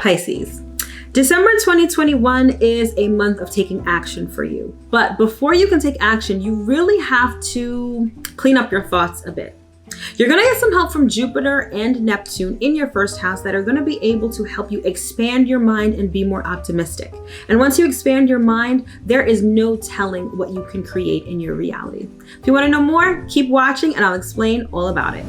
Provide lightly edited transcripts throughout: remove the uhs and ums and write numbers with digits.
Pisces. December 2021 is a month of taking action for you. But before you can take action, you really have to clean up your thoughts a bit. You're going to get some help from Jupiter and Neptune in your first house that are going to be able to help you expand your mind and be more optimistic. And once you expand your mind, there is no telling what you can create in your reality. If you want to know more, keep watching and I'll explain all about it.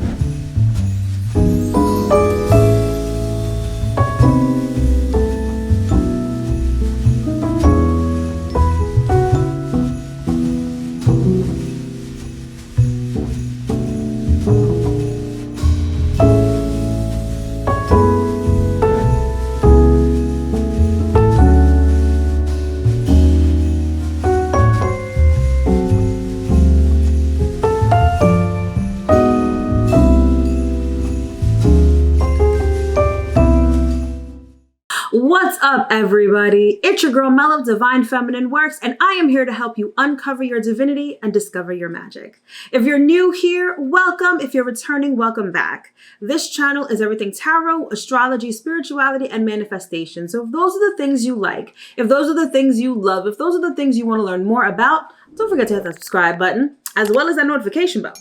What's up, everybody? It's your girl Mel of Divine Feminine Works, and I am here to help you uncover your divinity and discover your magic. If you're new here, welcome. If you're returning, welcome back. This channel is everything tarot, astrology, spirituality, and manifestation. So if those are the things you like, if those are the things you love, if those are the things you want to learn more about, don't forget to hit that subscribe button, as well as that notification bell,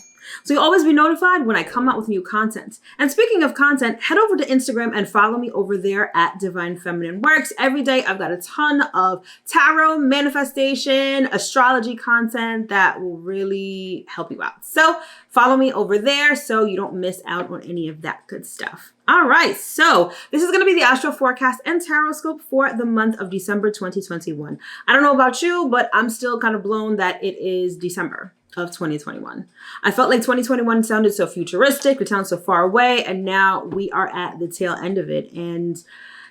so you'll always be notified when I come out with new content. And speaking of content, head over to Instagram and follow me over there at Divine Feminine Works. Every day I've got a ton of tarot, manifestation, astrology content that will really help you out. So follow me over there so you don't miss out on any of that good stuff. All right, so this is going to be the Astro Forecast and Tarot Scope for the month of December 2021. I don't know about you, but I'm still kind of blown that it is December of 2021. I felt like 2021 sounded so futuristic, it sounds so far away, and now we are at the tail end of it. And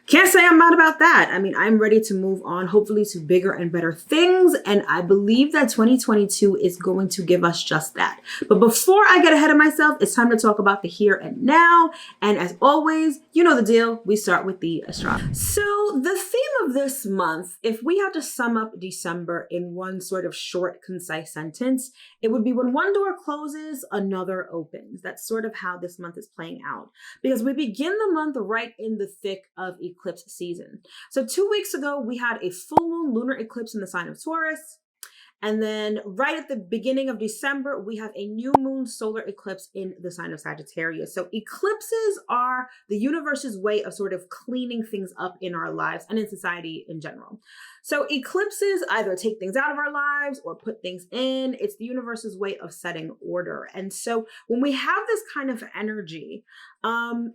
can't say I'm mad about that. I mean, I'm ready to move on, hopefully to bigger and better things. And I believe that 2022 is going to give us just that. But before I get ahead of myself, it's time to talk about the here and now. And as always, you know the deal. We start with the astrology. So the theme of this month, if we had to sum up December in one sort of short, concise sentence, it would be when one door closes, another opens. That's sort of how this month is playing out, because we begin the month right in the thick of eclipse season. So 2 weeks ago, we had a full moon lunar eclipse in the sign of Taurus. And then right at the beginning of December, we have a new moon solar eclipse in the sign of Sagittarius. So eclipses are the universe's way of sort of cleaning things up in our lives and in society in general. So eclipses either take things out of our lives or put things in. It's the universe's way of setting order. And so when we have this kind of energy,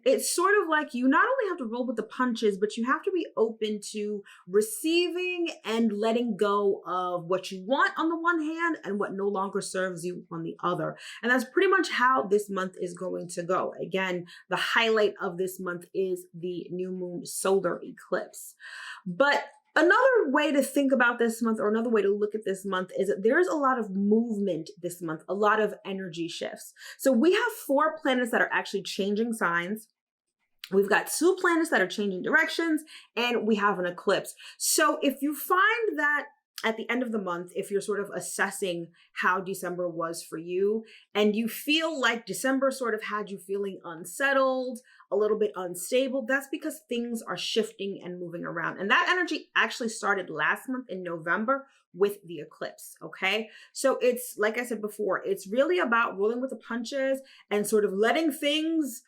it's sort of like you not only have to roll with the punches, but you have to be open to receiving and letting go of what you want on the one hand and what no longer serves you on the other. And that's pretty much how this month is going to go. Again, the highlight of this month is the new moon solar eclipse. But another way to think about this month, or another way to look at this month, is that there's a lot of movement this month, a lot of energy shifts. So we have 4 planets that are actually changing signs. We've got 2 planets that are changing directions, and we have an eclipse. So if you find that at the end of the month, if you're sort of assessing how December was for you, and you feel like December sort of had you feeling unsettled, a little bit unstable, that's because things are shifting and moving around. And that energy actually started last month in November with the eclipse, okay? So it's, like I said before, it's really about rolling with the punches and sort of letting things,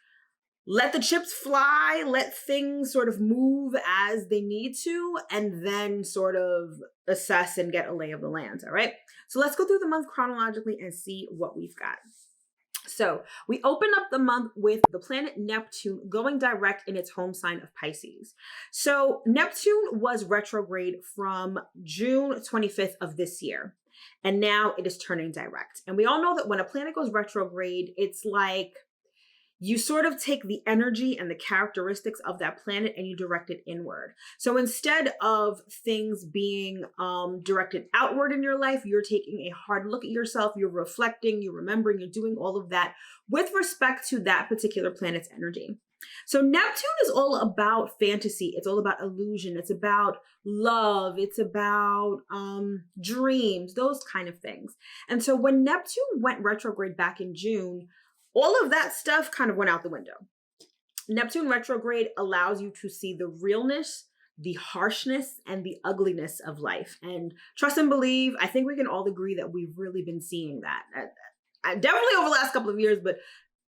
let the chips fly, let things sort of move as they need to, and then sort of assess and get a lay of the land, all right? So let's go through the month chronologically and see what we've got. So we open up the month with the planet Neptune going direct in its home sign of Pisces. So Neptune was retrograde from June 25th of this year, and now it is turning direct. And we all know that when a planet goes retrograde, it's like you sort of take the energy and the characteristics of that planet and you direct it inward. So instead of things being directed outward in your life, you're taking a hard look at yourself, you're reflecting, you're remembering, you're doing all of that with respect to that particular planet's energy. So Neptune is all about fantasy. It's all about illusion. It's about love. It's about dreams, those kind of things. And so when Neptune went retrograde back in June, all of that stuff kind of went out the window. Neptune retrograde allows you to see the realness, the harshness, and the ugliness of life. And trust and believe, I think we can all agree that we've really been seeing that. Definitely over the last couple of years, but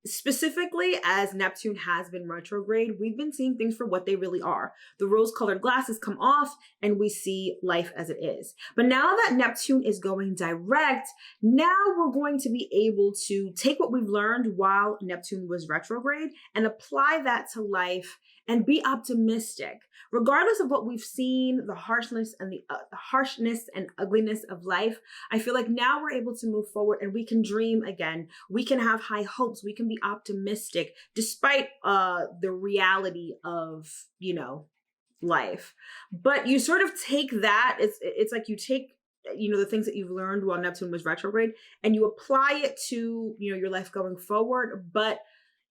specifically as Neptune has been retrograde, we've been seeing things for what they really are. The rose-colored glasses come off and we see life as it is. But now that Neptune is going direct, now we're going to be able to take what we've learned while Neptune was retrograde and apply that to life and be optimistic. Regardless of what we've seen, the harshness and the harshness and ugliness of life, I feel like now we're able to move forward and we can dream again. We can have high hopes. We can be optimistic despite the reality of, life. But you sort of take that, it's like you take the things that you've learned while Neptune was retrograde and you apply it to, your life going forward, but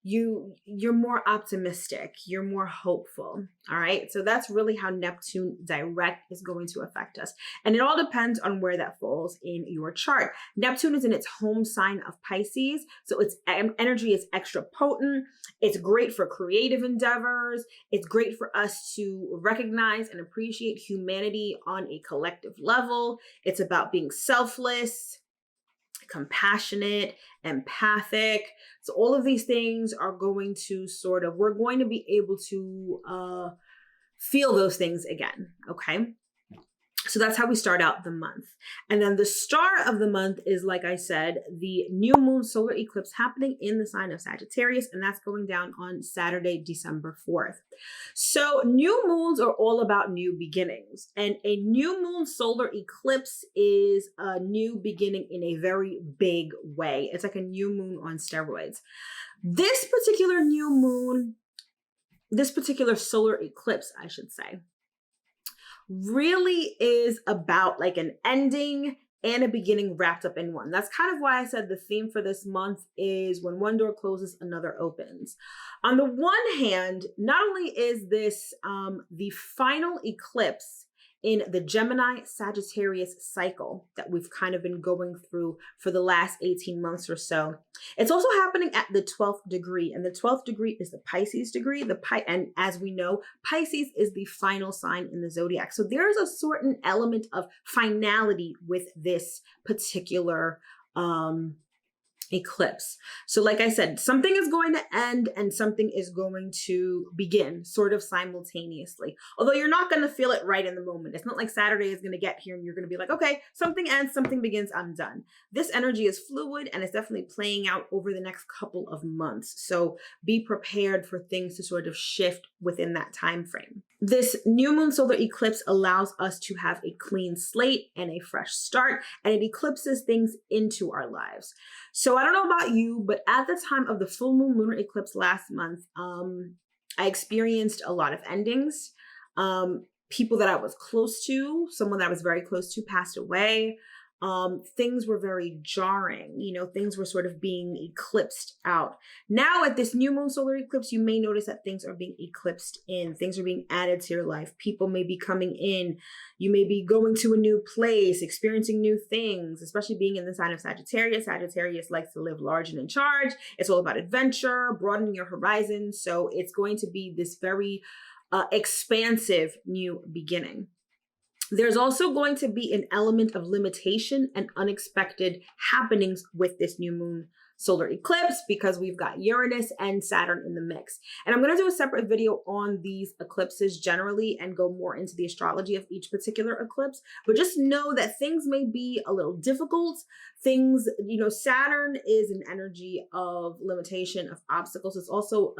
you're more optimistic, you're more hopeful. All right. So that's really how Neptune direct is going to affect us. And it all depends on where that falls in your chart. Neptune is in its home sign of Pisces. So its energy is extra potent. It's great for creative endeavors. It's great for us to recognize and appreciate humanity on a collective level. It's about being selfless, compassionate, empathic. So all of these things are going to we're going to be able to feel those things again. Okay. So that's how we start out the month. And then the star of the month is, like I said, the new moon solar eclipse happening in the sign of Sagittarius, and that's going down on Saturday, December 4th. So new moons are all about new beginnings, and a new moon solar eclipse is a new beginning in a very big way. It's like a new moon on steroids. This particular solar eclipse, I should say, really is about like an ending and a beginning wrapped up in one. That's kind of why I said the theme for this month is when one door closes, another opens. On the one hand, not only is this the final eclipse in the Gemini Sagittarius cycle that we've kind of been going through for the last 18 months or so, it's also happening at the 12th degree. And the 12th degree is the Pisces degree. And as we know, Pisces is the final sign in the zodiac. So there is a certain element of finality with this particular eclipse. So like I said, something is going to end and something is going to begin sort of simultaneously. Although you're not going to feel it right in the moment. It's not like Saturday is going to get here and you're going to be like, okay, something ends, something begins, I'm done. This energy is fluid and it's definitely playing out over the next couple of months. So be prepared for things to sort of shift within that time frame. This new moon solar eclipse allows us to have a clean slate and a fresh start, and it eclipses things into our lives. So I don't know about you, but at the time of the full moon lunar eclipse last month, I experienced a lot of endings. People that I was close to, someone that I was very close to passed away. Things were very jarring, things were sort of being eclipsed out. Now at this new moon solar eclipse, you may notice that things are being eclipsed in, things are being added to your life. People may be coming in, you may be going to a new place, experiencing new things, especially being in the sign of Sagittarius. Sagittarius likes to live large and in charge. It's all about adventure, broadening your horizons. So it's going to be this very expansive new beginning. There's also going to be an element of limitation and unexpected happenings with this new moon solar eclipse because we've got Uranus and Saturn in the mix. And I'm going to do a separate video on these eclipses generally and go more into the astrology of each particular eclipse. But just know that things may be a little difficult. Things, Saturn is an energy of limitation, of obstacles. It's also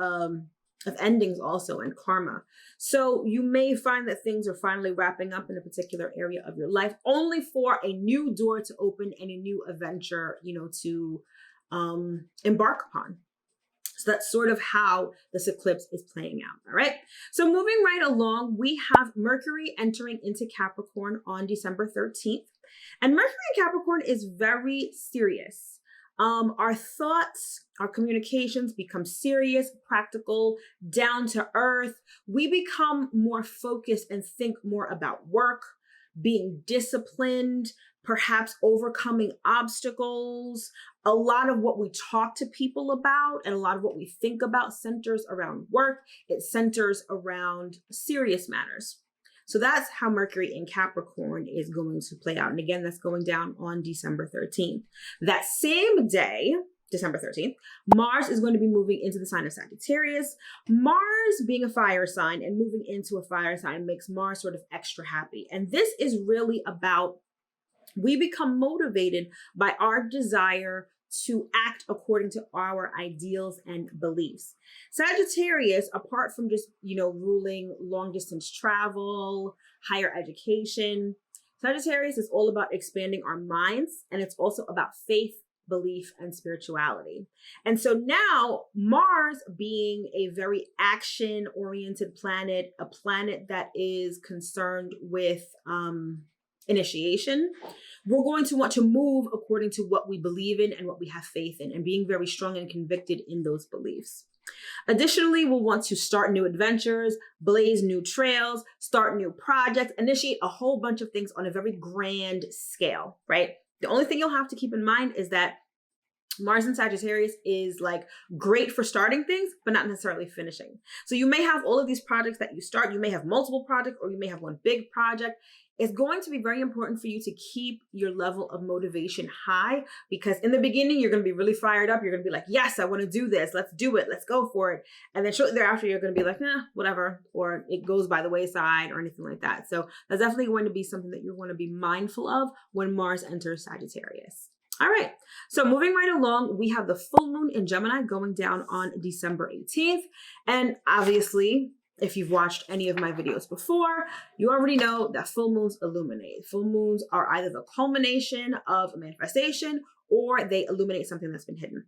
of endings also, and karma. So you may find that things are finally wrapping up in a particular area of your life, only for a new door to open and a new adventure, to embark upon. So that's sort of how this eclipse is playing out. All right. So moving right along, we have Mercury entering into Capricorn on December 13th. And Mercury in Capricorn is very serious. Our thoughts, our communications become serious, practical, down to earth. We become more focused and think more about work, being disciplined, perhaps overcoming obstacles. A lot of what we talk to people about and a lot of what we think about centers around work. It centers around serious matters. So that's how Mercury in Capricorn is going to play out. And again, that's going down on December 13th. That same day, December 13th, Mars is going to be moving into the sign of Sagittarius. Mars being a fire sign and moving into a fire sign makes Mars sort of extra happy. And this is really about, we become motivated by our desire to act according to our ideals and beliefs. Sagittarius, apart from just, ruling long distance travel, higher education, Sagittarius is all about expanding our minds, and it's also about faith, belief, and spirituality. And so now Mars being a very action-oriented planet, a planet that is concerned with initiation, we're going to want to move according to what we believe in and what we have faith in, and being very strong and convicted in those beliefs. Additionally, we'll want to start new adventures, blaze new trails, start new projects, initiate a whole bunch of things on a very grand scale, right? The only thing you'll have to keep in mind is that Mars in Sagittarius is like great for starting things, but not necessarily finishing. So you may have all of these projects that you start. You may have multiple projects, or you may have one big project. It's going to be very important for you to keep your level of motivation high, because in the beginning, you're going to be really fired up. You're going to be like, yes, I want to do this. Let's do it. Let's go for it. And then shortly thereafter, you're going to be like, whatever, or it goes by the wayside or anything like that. So that's definitely going to be something that you're going to be mindful of when Mars enters Sagittarius. All right, so moving right along, we have the full moon in Gemini going down on December 18th. And obviously, if you've watched any of my videos before, you already know that full moons illuminate. Full moons are either the culmination of a manifestation, or they illuminate something that's been hidden.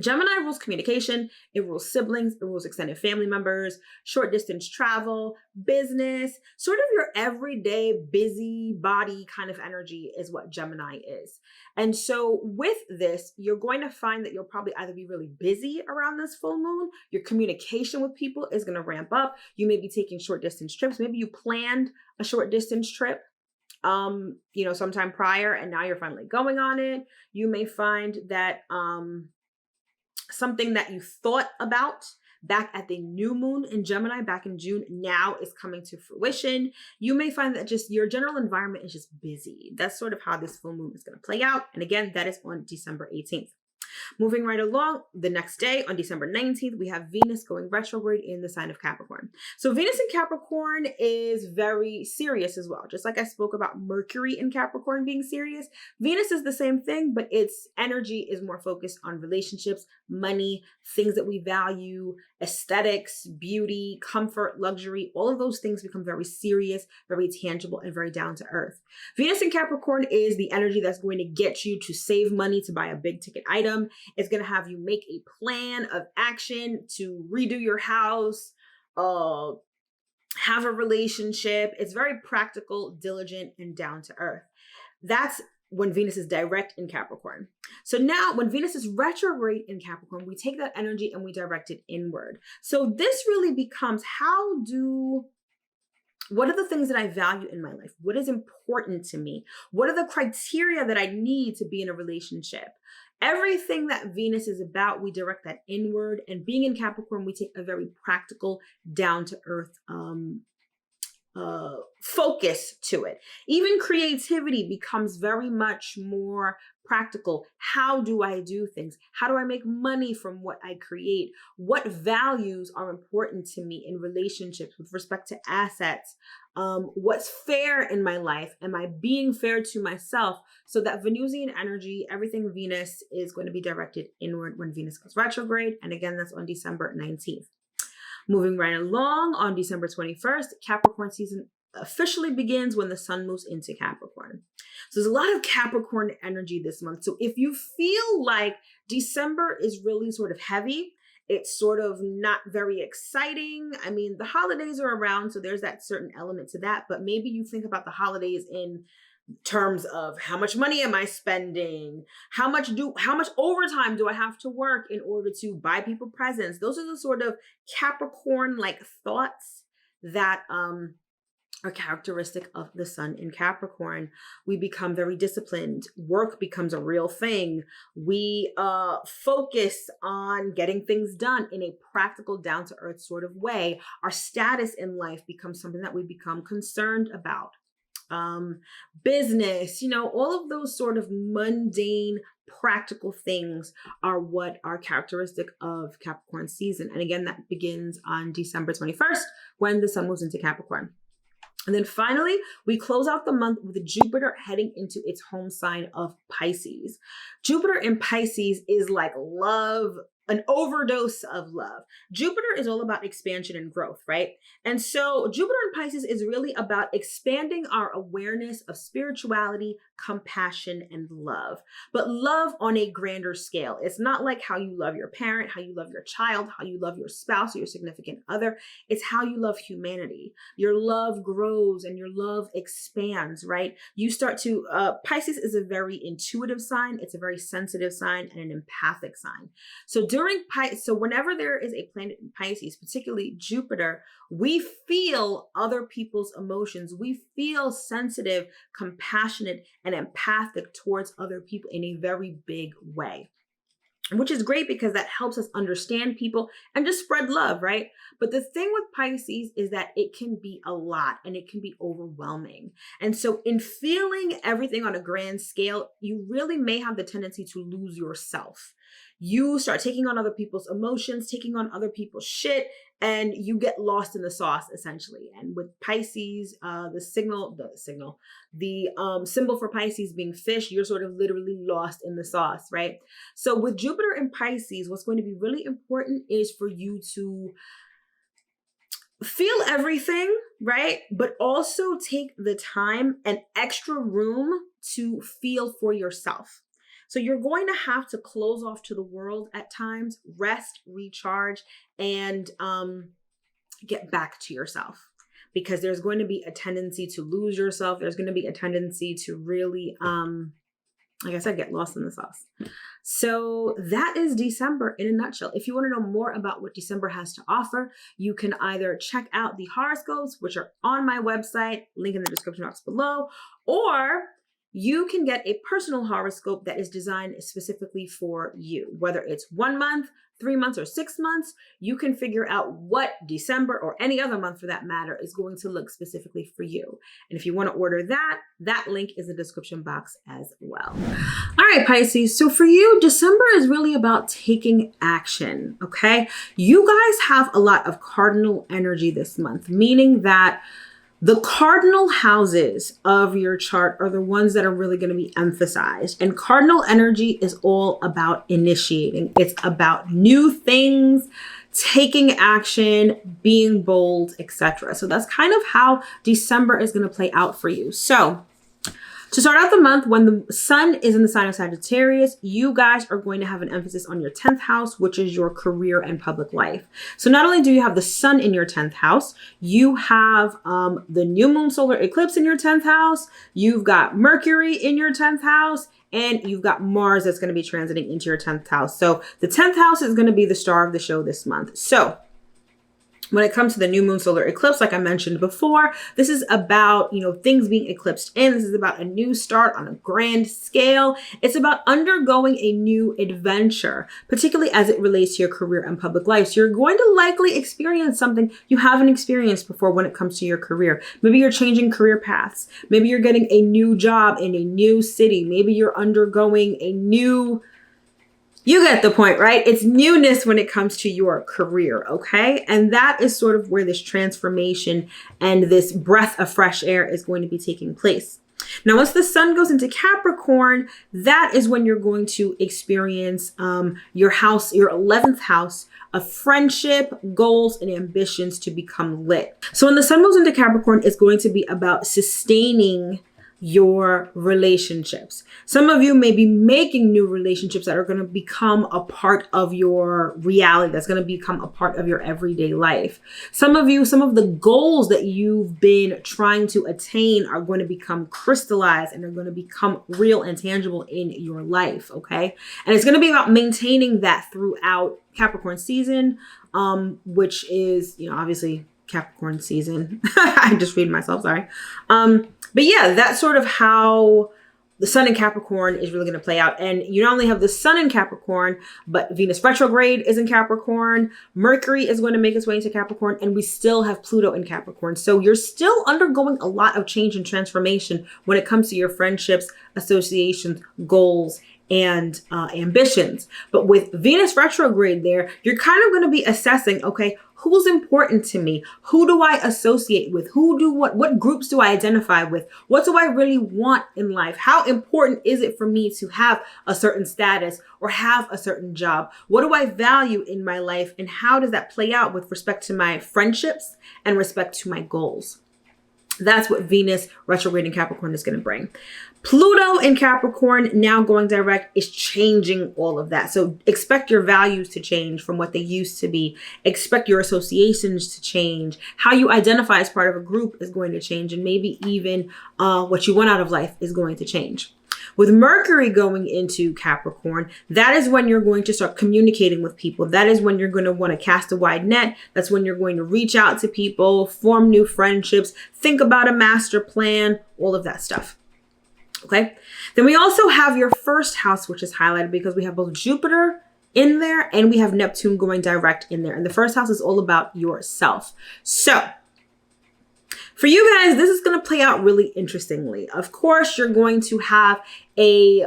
Gemini rules communication, it rules siblings, it rules extended family members, short distance travel, business, sort of your everyday busy body kind of energy is what Gemini is. And so with this, you're going to find that you'll probably either be really busy around this full moon, your communication with people is going to ramp up, you may be taking short distance trips, maybe you planned a short distance trip sometime prior and now you're finally going on it. You may find that something that you thought about back at the new moon in Gemini back in June now is coming to fruition. You may find that just your general environment is just busy. That's sort of how this full moon is going to play out. And again, that is on December 18th. Moving right along, the next day on December 19th, we have Venus going retrograde in the sign of Capricorn. So Venus in Capricorn is very serious as well. Just like I spoke about Mercury in Capricorn being serious, Venus is the same thing, but its energy is more focused on relationships, money, things that we value, aesthetics, beauty, comfort, luxury. All of those things become very serious, very tangible, and very down to earth. Venus in Capricorn is the energy that's going to get you to save money to buy a big ticket item. It's going to have you make a plan of action to redo your house, have a relationship. It's very practical, diligent, and down to earth. That's when Venus is direct in Capricorn. So now when Venus is retrograde in Capricorn, we take that energy and we direct it inward. So this really becomes what are the things that I value in my life? What is important to me? What are the criteria that I need to be in a relationship? Everything that Venus is about, we direct that inward. And being in Capricorn, we take a very practical, down-to-earth focus to it. Even creativity becomes very much more practical. How do I do things? How do I make money from what I create? What values are important to me in relationships with respect to assets? What's fair in my life? Am I being fair to myself? So that Venusian energy, everything Venus is going to be directed inward when Venus goes retrograde. And again, that's on December 19th. Moving right along on December 21st, Capricorn season officially begins when the sun moves into Capricorn. So there's a lot of Capricorn energy this month. So if you feel like December is really sort of heavy, it's sort of not very exciting. I mean, the holidays are around, so there's that certain element to that. But maybe you think about the holidays in terms of how much money am I spending? How much overtime do I have to work in order to buy people presents? Those are the sort of Capricorn-like thoughts that are a characteristic of the sun in Capricorn. We become very disciplined. Work becomes a real thing. We focus on getting things done in a practical, down-to-earth sort of way. Our status in life becomes something that we become concerned about. Business, all of those sort of mundane, practical things are what are characteristic of Capricorn season. And again, that begins on December 21st when the sun moves into Capricorn. And then finally, we close out the month with Jupiter heading into its home sign of Pisces. Jupiter in Pisces is like love, an overdose of love. Jupiter is all about expansion and growth, right? And so Jupiter in Pisces is really about expanding our awareness of spirituality, compassion, and love, but love on a grander scale. It's not like how you love your parent, how you love your child, how you love your spouse or your significant other. It's how you love humanity. Your love grows and your love expands, right? You start to, Pisces is a very intuitive sign. It's a very sensitive sign and an empathic sign. So whenever there is a planet in Pisces, particularly Jupiter, we feel other people's emotions. We feel sensitive, compassionate, and empathic towards other people in a very big way, which is great because that helps us understand people and just spread love, right? But the thing with Pisces is that it can be a lot and it can be overwhelming. And so in feeling everything on a grand scale, you really may have the tendency to lose yourself. You start taking on other people's emotions, taking on other people's shit, and you get lost in the sauce essentially. And with Pisces, the symbol for Pisces being fish, you're sort of literally lost in the sauce, right? So with Jupiter in Pisces, what's going to be really important is for you to feel everything, right? But also take the time and extra room to feel for yourself. So you're going to have to close off to the world at times, rest, recharge, and get back to yourself, because there's going to be a tendency to lose yourself. There's going to be a tendency to really, like I said, get lost in the sauce. So that is December in a nutshell. If you want to know more about what December has to offer, you can either check out the horoscopes, which are on my website, link in the description box below, or you can get a personal horoscope that is designed specifically for you. Whether it's 1 month, 3 months, or 6 months, you can figure out what December or any other month for that matter is going to look specifically for you. And if you want to order that link is in the description box as well. All right, Pisces. So for you, December is really about taking action, okay? You guys have a lot of cardinal energy this month, meaning that the cardinal houses of your chart are the ones that are really going to be emphasized. And cardinal energy is all about initiating. It's about new things, taking action, being bold, etc. So that's kind of how December is going to play out for you. So to start out the month, when the sun is in the sign of Sagittarius, you guys are going to have an emphasis on your 10th house, which is your career and public life. So not only do you have the sun in your 10th house, you have the new moon solar eclipse in your 10th house, you've got Mercury in your 10th house, and you've got Mars that's going to be transiting into your 10th house. So the 10th house is going to be the star of the show this month. So when it comes to the new moon solar eclipse, like I mentioned before, this is about, things being eclipsed in. This is about a new start on a grand scale. It's about undergoing a new adventure, particularly as it relates to your career and public life. So you're going to likely experience something you haven't experienced before when it comes to your career. Maybe you're changing career paths. Maybe you're getting a new job in a new city. Maybe you're undergoing you get the point, right? It's newness when it comes to your career, okay? And that is sort of where this transformation and this breath of fresh air is going to be taking place. Now, once the sun goes into Capricorn, that is when you're going to experience your 11th house of friendship, goals, and ambitions to become lit. So when the sun moves into Capricorn, it's going to be about sustaining your relationships. Some of you may be making new relationships that are going to become a part of your reality, that's going to become a part of your everyday life. Some of the goals that you've been trying to attain are going to become crystallized and are going to become real and tangible in your life, okay? And it's going to be about maintaining that throughout Capricorn season, which is, obviously Capricorn season. I just read myself, sorry. But yeah, that's sort of how the sun in Capricorn is really going to play out. And you not only have the sun in Capricorn, but Venus retrograde is in Capricorn. Mercury is going to make its way into Capricorn, and we still have Pluto in Capricorn. So you're still undergoing a lot of change and transformation when it comes to your friendships, associations, goals, and ambitions. But with Venus retrograde there, you're kind of going to be assessing, okay, who's important to me? Who do I associate with? What groups do I identify with? What do I really want in life? How important is it for me to have a certain status or have a certain job? What do I value in my life? And how does that play out with respect to my friendships and respect to my goals? That's what Venus retrograde in Capricorn is going to bring. Pluto in Capricorn, now going direct, is changing all of that. So expect your values to change from what they used to be. Expect your associations to change. How you identify as part of a group is going to change. And maybe even what you want out of life is going to change. With Mercury going into Capricorn, that is when you're going to start communicating with people. That is when you're going to want to cast a wide net. That's when you're going to reach out to people, form new friendships, think about a master plan, all of that stuff. Okay. Then we also have your first house, which is highlighted because we have both Jupiter in there and we have Neptune going direct in there. And the first house is all about yourself. So for you guys, this is going to play out really interestingly. Of course, you're going to have a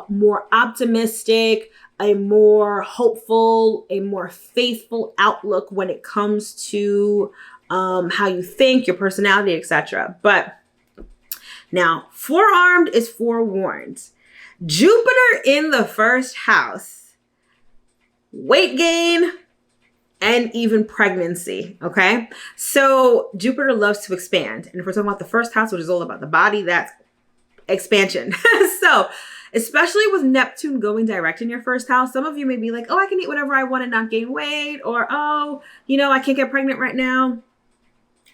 more optimistic, a more hopeful, a more faithful outlook when it comes to how you think, your personality, etc. But now, forearmed is forewarned. Jupiter in the first house, weight gain, and even pregnancy, okay? So Jupiter loves to expand. And if we're talking about the first house, which is all about the body, that's expansion. So especially with Neptune going direct in your first house, some of you may be like, oh, I can eat whatever I want and not gain weight. Or, oh, I can't get pregnant right now.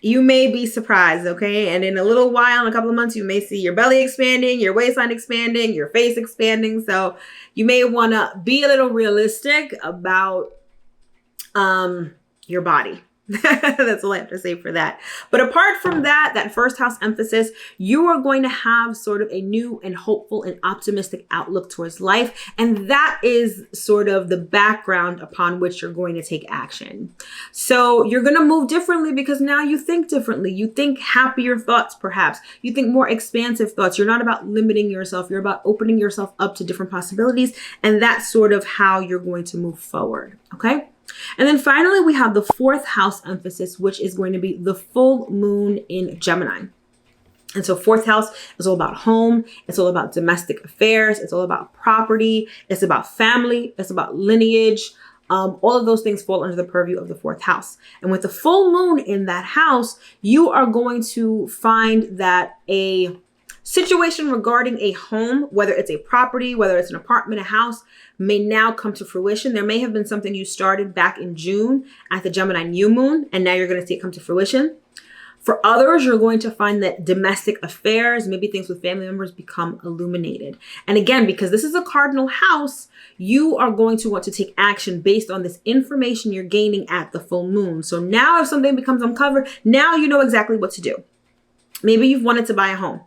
You may be surprised, okay? And in a little while, in a couple of months, you may see your belly expanding, your waistline expanding, your face expanding. So you may want to be a little realistic about your body. That's all I have to say for that. But apart from that first house emphasis, you are going to have sort of a new and hopeful and optimistic outlook towards life. And that is sort of the background upon which you're going to take action. So you're going to move differently because now you think differently. You think happier thoughts, perhaps. You think more expansive thoughts. You're not about limiting yourself. You're about opening yourself up to different possibilities. And that's sort of how you're going to move forward. Okay? And then finally, we have the fourth house emphasis, which is going to be the full moon in Gemini. And so fourth house is all about home. It's all about domestic affairs. It's all about property. It's about family. It's about lineage. All of those things fall under the purview of the fourth house. And with the full moon in that house, you are going to find that a situation regarding a home, whether it's a property, whether it's an apartment, a house, may now come to fruition. There may have been something you started back in June at the Gemini new moon, and now you're going to see it come to fruition. For others, you're going to find that domestic affairs, maybe things with family members, become illuminated. And again, because this is a cardinal house, you are going to want to take action based on this information you're gaining at the full moon. So now if something becomes uncovered, now you know exactly what to do. Maybe you've wanted to buy a home.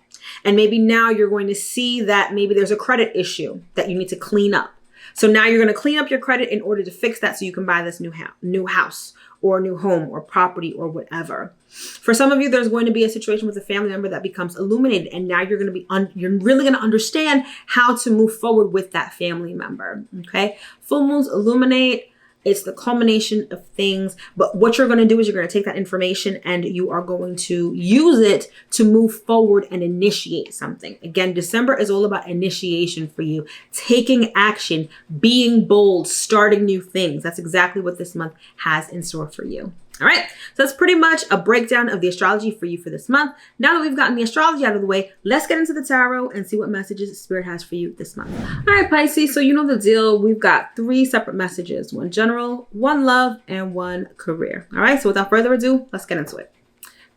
And maybe now you're going to see that maybe there's a credit issue that you need to clean up. So now you're going to clean up your credit in order to fix that so you can buy this new house or new home or property or whatever. For some of you, there's going to be a situation with a family member that becomes illuminated. And now you're going to be, you're really going to understand how to move forward with that family member. Okay. Full moons illuminate. It's the culmination of things. But what you're going to do is you're going to take that information and you are going to use it to move forward and initiate something. Again, December is all about initiation for you, taking action, being bold, starting new things. That's exactly what this month has in store for you. All right, so that's pretty much a breakdown of the astrology for you for this month. Now that we've gotten the astrology out of the way, let's get into the tarot and see what messages Spirit has for you this month. All right, Pisces, so you know the deal. We've got 3 separate messages, one general, one love, and one career. All right, so without further ado, let's get into it.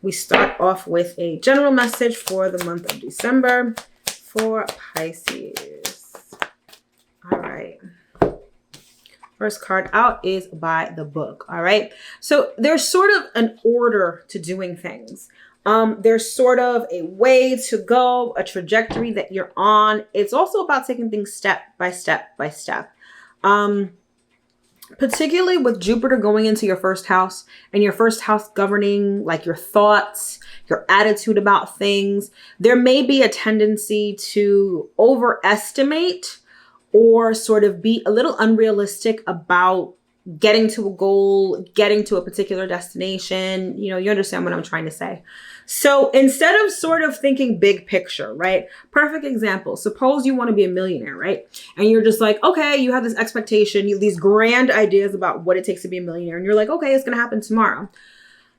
We start off with a general message for the month of December for Pisces. All right. First card out is by the book. All right. So there's sort of an order to doing things. There's sort of a way to go, a trajectory that you're on. It's also about taking things step by step by step. Particularly with Jupiter going into your first house and your first house governing like your thoughts, your attitude about things, there may be a tendency to overestimate or sort of be a little unrealistic about getting to a goal, getting to a particular destination. You know, you understand what I'm trying to say. So instead of sort of thinking big picture, right? Perfect example. Suppose you want to be a millionaire, right? And you're just like, okay, you have this expectation, you have these grand ideas about what it takes to be a millionaire. And you're like, okay, it's going to happen tomorrow.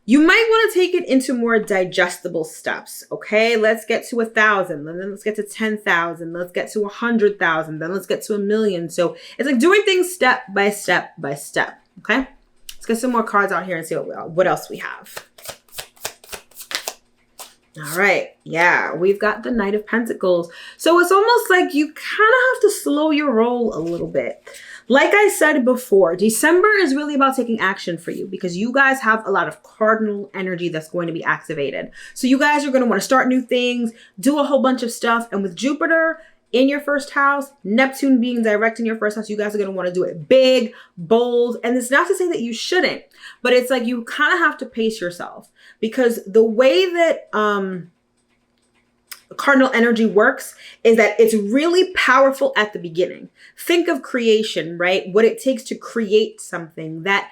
You might want to take it into more digestible steps. Okay, let's get to 1,000, then let's get to 10,000, let's get to 100,000, then let's get to 1,000,000. So it's like doing things step by step by step. Okay, let's get some more cards out here and see what else we have. All right. Yeah, we've got the Knight of Pentacles. So it's almost like you kind of have to slow your roll a little bit. Like I said before, December is really about taking action for you because you guys have a lot of cardinal energy that's going to be activated. So you guys are going to want to start new things, do a whole bunch of stuff. And with Jupiter in your first house, Neptune being direct in your first house, you guys are going to want to do it big, bold. And it's not to say that you shouldn't, but it's like you kind of have to pace yourself because the way that cardinal energy works is that it's really powerful at the beginning. Think of creation, right? What it takes to create something. That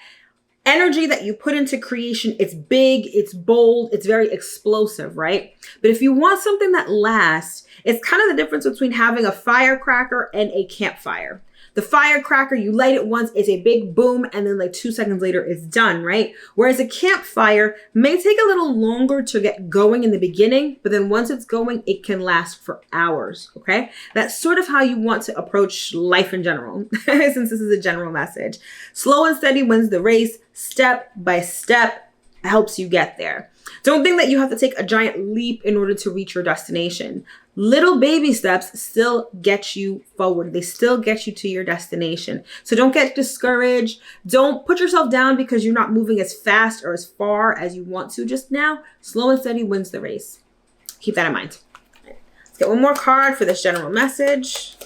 energy that you put into creation, it's big, it's bold, it's very explosive, right? But if you want something that lasts, it's kind of the difference between having a firecracker and a campfire. The firecracker, you light it once, it's a big boom, and then like 2 seconds later, it's done, right? Whereas a campfire may take a little longer to get going in the beginning, but then once it's going, it can last for hours, okay? That's sort of how you want to approach life in general, since this is a general message. Slow and steady wins the race, step by step helps you get there. Don't think that you have to take a giant leap in order to reach your destination. Little baby steps still get you forward. They still get you to your destination. So don't get discouraged. Don't put yourself down because you're not moving as fast or as far as you want to just now. Slow and steady wins the race. Keep that in mind. Let's get one more card for this general message.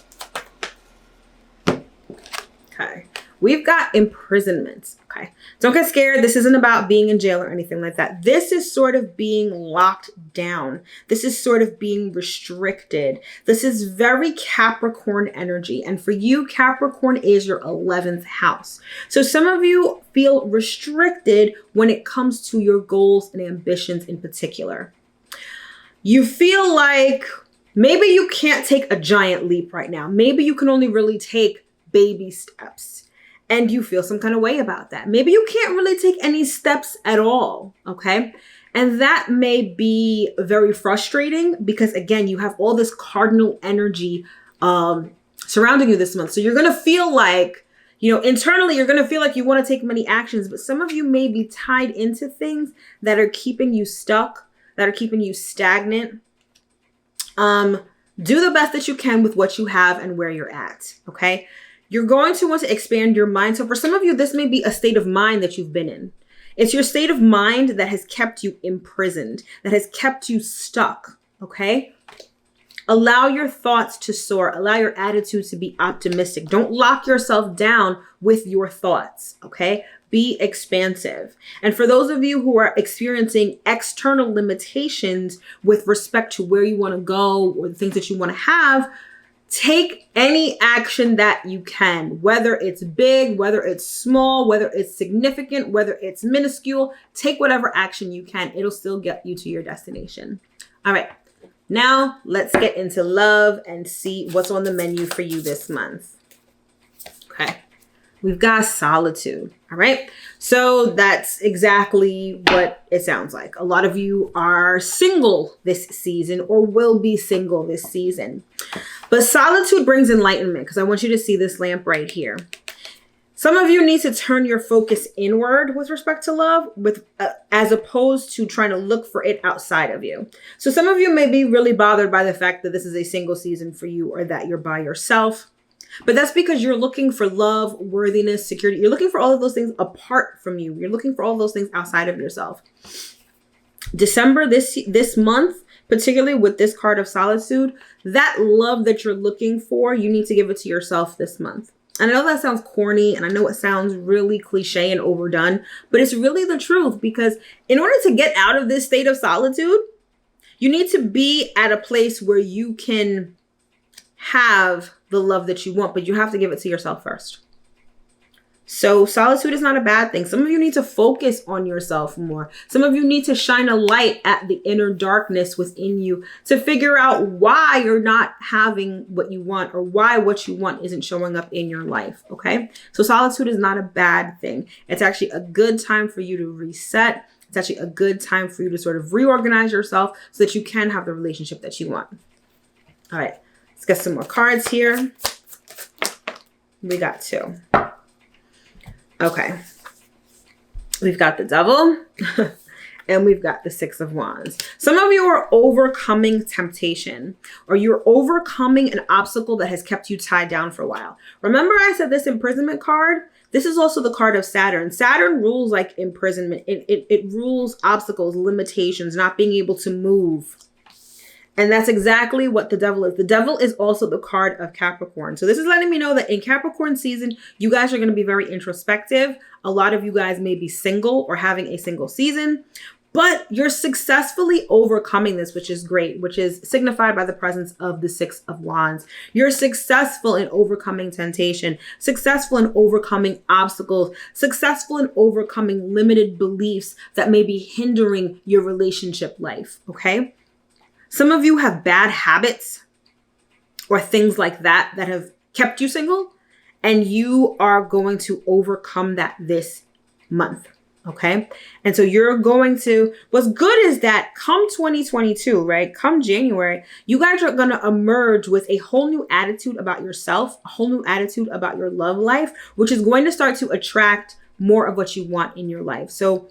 Okay. We've got imprisonment. Okay. Don't get scared. This isn't about being in jail or anything like that. This is sort of being locked down. This is sort of being restricted. This is very Capricorn energy. And for you, Capricorn is your 11th house. So some of you feel restricted when it comes to your goals and ambitions in particular. You feel like maybe you can't take a giant leap right now. Maybe you can only really take baby steps. And you feel some kind of way about that. Maybe you can't really take any steps at all, okay? And that may be very frustrating because, again, you have all this cardinal energy surrounding you this month. So you're going to feel like, you know, internally, you're going to feel like you want to take many actions, but some of you may be tied into things that are keeping you stuck, that are keeping you stagnant. Do the best that you can with what you have and where you're at, okay? You're going to want to expand your mind. So for some of you, this may be a state of mind that you've been in. It's your state of mind that has kept you imprisoned, that has kept you stuck, okay? Allow your thoughts to soar. Allow your attitude to be optimistic. Don't lock yourself down with your thoughts, okay? Be expansive. And for those of you who are experiencing external limitations with respect to where you want to go or the things that you want to have, take any action that you can, whether it's big, whether it's small, whether it's significant, whether it's minuscule. Take whatever action you can. It'll still get you to your destination. All right. Now let's get into love and see what's on the menu for you this month. Okay. We've got solitude. All right. So that's exactly what it sounds like. A lot of you are single this season or will be single this season. But solitude brings enlightenment because I want you to see this lamp right here. Some of you need to turn your focus inward with respect to love, as opposed to trying to look for it outside of you. So some of you may be really bothered by the fact that this is a single season for you or that you're by yourself. But that's because you're looking for love, worthiness, security. You're looking for all of those things apart from you. You're looking for all those things outside of yourself. December, this month, particularly with this card of solitude, that love that you're looking for, you need to give it to yourself this month. And I know that sounds corny, and I know it sounds really cliche and overdone, but it's really the truth, because in order to get out of this state of solitude, you need to be at a place where you can have the love that you want, but you have to give it to yourself first. So solitude is not a bad thing. Some of you need to focus on yourself more. Some of you need to shine a light at the inner darkness within you to figure out why you're not having what you want, or why what you want isn't showing up in your life. Okay. So solitude is not a bad thing. It's actually a good time for you to reset. It's actually a good time for you to sort of reorganize yourself so that you can have the relationship that you want. All right. Let's get some more cards here. We got 2. Okay. We've got the Devil and we've got the 6 of Wands. Some of you are overcoming temptation, or you're overcoming an obstacle that has kept you tied down for a while. Remember I said this imprisonment card? This is also the card of Saturn. Saturn rules like imprisonment. It rules obstacles, limitations, not being able to move. And that's exactly what the Devil is. The Devil is also the card of Capricorn. So this is letting me know that in Capricorn season, you guys are going to be very introspective. A lot of you guys may be single or having a single season, but you're successfully overcoming this, which is great, which is signified by the presence of the 6 of Wands. You're successful in overcoming temptation, successful in overcoming obstacles, successful in overcoming limited beliefs that may be hindering your relationship life. Okay. Some of you have bad habits or things like that that have kept you single, and you are going to overcome that this month. Okay. And so you're going to, what's good is that come 2022, right? Come January, you guys are going to emerge with a whole new attitude about yourself, a whole new attitude about your love life, which is going to start to attract more of what you want in your life. So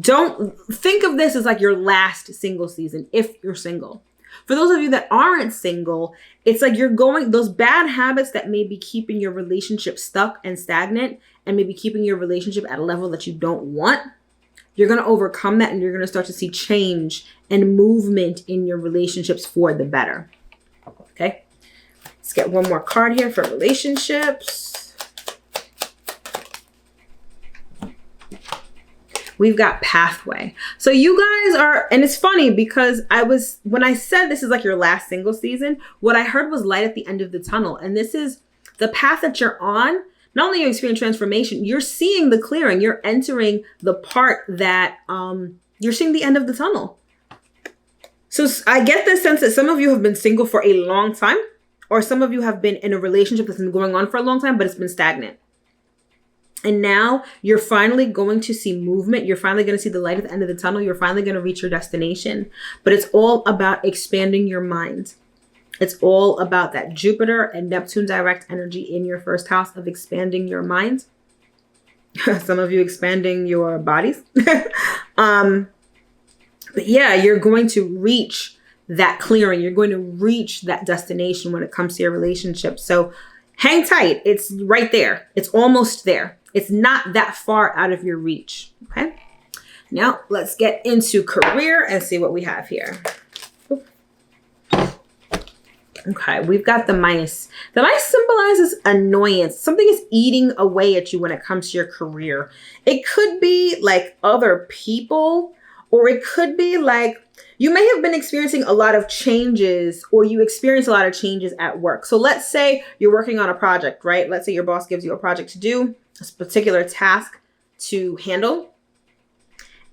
don't think of this as like your last single season if you're single. For those of you that aren't single, it's like you're going, those bad habits that may be keeping your relationship stuck and stagnant and maybe keeping your relationship at a level that you don't want, you're going to overcome that, and you're going to start to see change and movement in your relationships for the better. Okay. Let's get one more card here for relationships. We've got Pathway. So you guys are, and it's funny because when I said this is like your last single season, what I heard was light at the end of the tunnel. And this is the path that you're on. Not only are you experiencing transformation, you're seeing the clearing. You're entering the part that you're seeing the end of the tunnel. So I get the sense that some of you have been single for a long time, or some of you have been in a relationship that's been going on for a long time, but it's been stagnant. And now you're finally going to see movement. You're finally going to see the light at the end of the tunnel. You're finally going to reach your destination. But it's all about expanding your mind. It's all about that Jupiter and Neptune direct energy in your first house of expanding your mind. Some of you expanding your bodies. But yeah, you're going to reach that clearing. You're going to reach that destination when it comes to your relationship. So hang tight. It's right there. It's almost there. It's not that far out of your reach. Okay. Now let's get into career and see what we have here. Okay. We've got the mice. The mice symbolizes annoyance. Something is eating away at you when it comes to your career. It could be like other people, or it could be like you may have been experiencing a lot of changes, or you experience a lot of changes at work. So let's say you're working on a project, right? Let's say your boss gives you a project to do, a particular task to handle.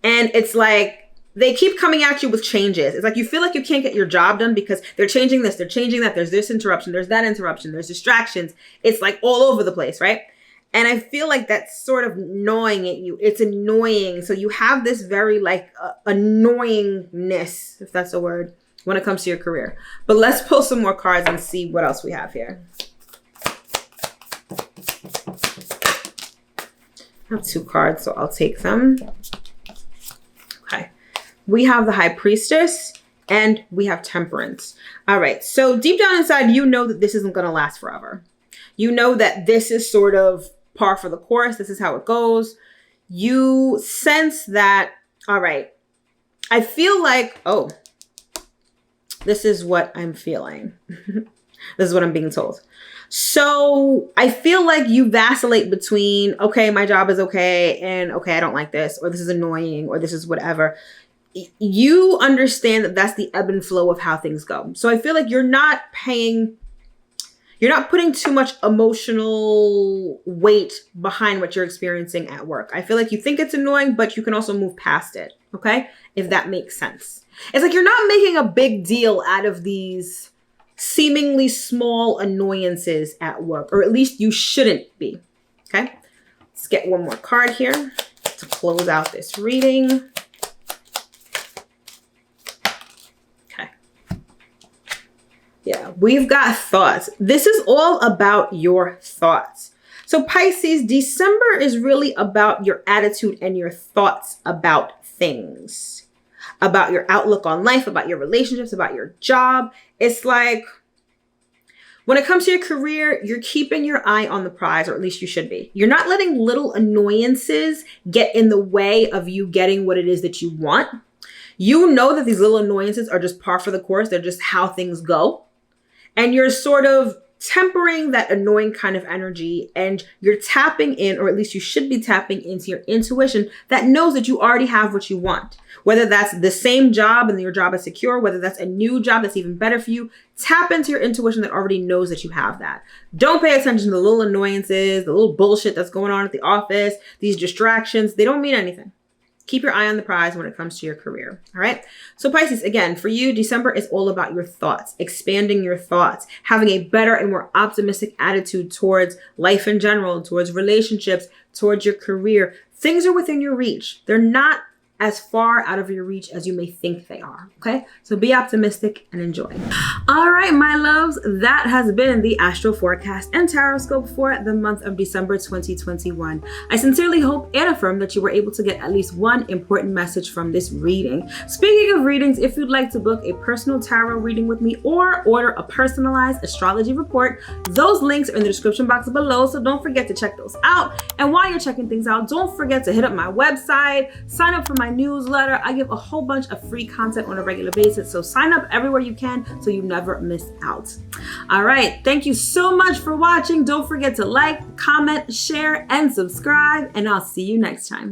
And it's like they keep coming at you with changes. It's like you feel like you can't get your job done because they're changing this, they're changing that. There's this interruption, there's that interruption, there's distractions. It's like all over the place, right? And I feel like that's sort of gnawing at you. It's annoying. So you have this very like annoyingness, if that's a word, when it comes to your career. But let's pull some more cards and see what else we have here. I have 2 cards, so I'll take them. Okay. We have the High Priestess and we have Temperance. All right. So deep down inside, you know that this isn't going to last forever. You know that this is sort of par for the course. This is how it goes. You sense that, all right, I feel like, oh, this is what I'm feeling. This is what I'm being told. So I feel like you vacillate between, okay, my job is okay, and okay, I don't like this, or this is annoying, or this is whatever. You understand that that's the ebb and flow of how things go. So I feel like you're not putting too much emotional weight behind what you're experiencing at work. I feel like you think it's annoying, but you can also move past it, okay? If that makes sense. It's like you're not making a big deal out of these seemingly small annoyances at work, or at least you shouldn't be, okay? Let's get one more card here to close out this reading. Okay. Yeah, we've got thoughts. This is all about your thoughts. So Pisces, December is really about your attitude and your thoughts about things, about your outlook on life, about your relationships, about your job. It's like when it comes to your career, you're keeping your eye on the prize, or at least you should be. You're not letting little annoyances get in the way of you getting what it is that you want. You know that these little annoyances are just par for the course. They're just how things go. And you're sort of tempering that annoying kind of energy, and you're tapping in, or at least you should be tapping into your intuition that knows that you already have what you want. Whether that's the same job and your job is secure, whether that's a new job that's even better for you, tap into your intuition that already knows that you have that. Don't pay attention to the little annoyances, the little bullshit that's going on at the office, these distractions. They don't mean anything. Keep your eye on the prize when it comes to your career. All right. So Pisces, again, for you, December is all about your thoughts, expanding your thoughts, having a better and more optimistic attitude towards life in general, towards relationships, towards your career. Things are within your reach. They're not as far out of your reach as you may think they are. Okay. So be optimistic and enjoy. All right, my loves, that has been the Astro Forecast and Taroscope for the month of December 2021. I sincerely hope and affirm that you were able to get at least one important message from this reading. Speaking of readings, if you'd like to book a personal tarot reading with me or order a personalized astrology report, those links are in the description box below, so don't forget to check those out. And while you're checking things out, don't forget to hit up my website, sign up for my newsletter. I give a whole bunch of free content on a regular basis, so sign up everywhere you can so you never miss out. All right, thank you so much for watching. Don't forget to like, comment, share, and subscribe, and I'll see you next time.